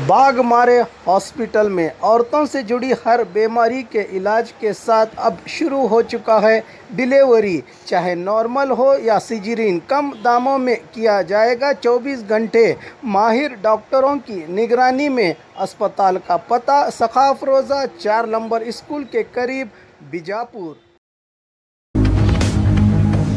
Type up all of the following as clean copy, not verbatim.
बाघ मारे हॉस्पिटल में औरतों से जुड़ी हर बीमारी के इलाज के साथ अब शुरू हो चुका है डिलीवरी। चाहे नॉर्मल हो या सिजेरियन, कम दामों में किया जाएगा। 24 घंटे माहिर डॉक्टरों की निगरानी में। अस्पताल का पता सखाफ रोज़ा 4 नंबर स्कूल के करीब, बीजापुर।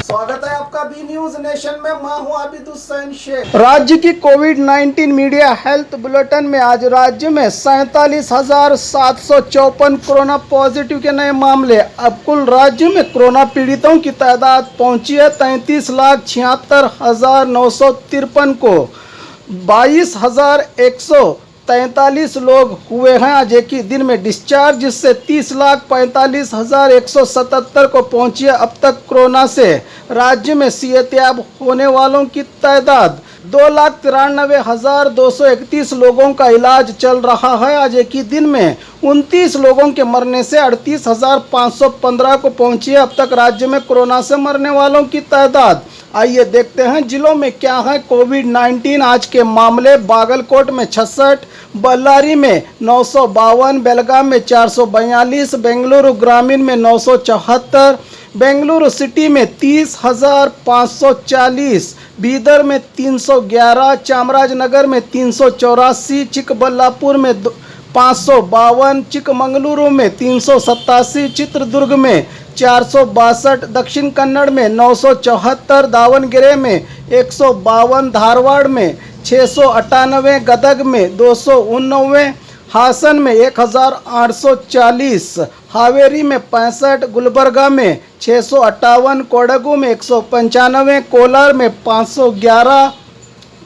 स्वागत है आपका बी न्यूज नेशन में। मैं हूं आबिद हुसैन शेख। राज्य की कोविड-19 मीडिया हेल्थ बुलेटिन में आज राज्य में 47,754 कोरोना पॉजिटिव के नए मामले। अब कुल राज्य में कोरोना पीड़ितों की तादाद पहुंची है 33,76,953 को। 22,143 लोग हुए हैं आज एक ही दिन में डिस्चार्ज, जिससे 30,45,177 को पहुंची है अब तक कोरोना से। राज्य में सेहतयाब होने वालों की तादाद 2,93,231 लोगों का इलाज चल रहा है। आज एक ही दिन में 29 लोगों के मरने से 38,515 को पहुंची है अब तक राज्य में कोरोना से मरने वालों की तादाद। आइए देखते हैं जिलों में क्या है कोविड-19 आज के मामले। बागलकोट में 66, बल्लारी में 952, बेलगाम में 442, बेंगलुरु ग्रामीण में 974, बेंगलुरु सिटी में 30,540, बीदर में 311, चामराजनगर में 384, चिकबल्लापुर में 552, चिकमंगलुरु में 387, चित्रदुर्ग में 462, दक्षिण कन्नड़ में 974, दावणगेरे में 152, धारवाड़ में 698, गदग में 289, हासन में 1,840, हावेरी में 65, गुलबर्गा में 658, कोडगु में 195, कोलार में 511,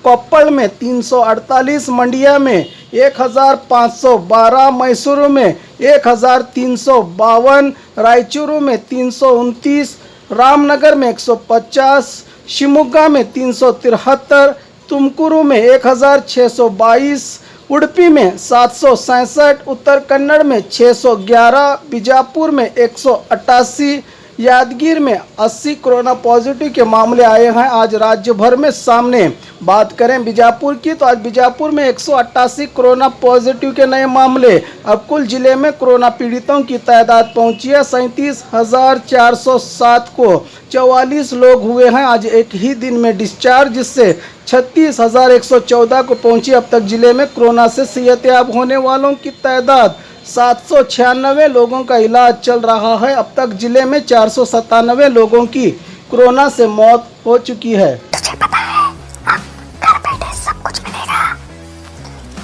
कोप्पल में 348, मंडिया में 1,512, मैसूरू में 1,352, रायचूरू में 329, रामनगर में 150, शिमोगा में 373, तुमकुरू में 1,622, उडुपी में 767, उत्तर कन्नड़ में 611, बीजापुर में 188, यादगीर में 80 कोरोना पॉजिटिव के मामले आए हैं आज राज्य भर में सामने। बात करें बीजापुर की तो आज बीजापुर में 188 कोरोना पॉजिटिव के नए मामले। अब कुल जिले में कोरोना पीड़ितों की तादाद पहुंची है 37,407 को। 44 लोग हुए हैं आज एक ही दिन में डिस्चार्ज, जिससे 36,114 को पहुंची अब तक जिले में कोरोना से सेहतयाब होने वालों की तादाद। 796 लोगों का इलाज चल रहा है। अब तक जिले में 497 लोगों की कोरोना से मौत हो चुकी है। तुझे पता है अब घर बैठे सब कुछ मिलेगा,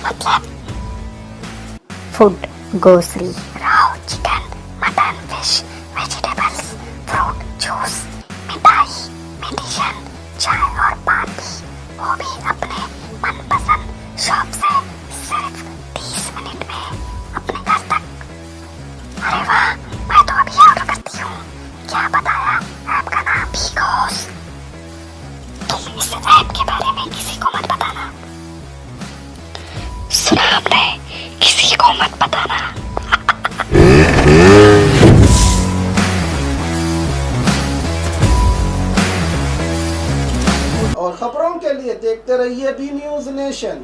मतलब food, grocery, Rao, chicken, mutton, fish, vegetables, fruit, juice, मिठाई, मेडिसिन, चाय और पानी, वो भी अपने मनपसंद शॉप से सिर्फ 30 मिनट में अपने घर तक। अरे वाह, मैं तो अभी ऑर्डर करती हूँ। क्या बताया? ऐप का नाम बिगोस। तुम इस ऐप के बारे में किसी को मत बताना। सुना आपने? किसी को मत बताना। और खबरों के लिए देखते रहिए बी न्यूज नेशन।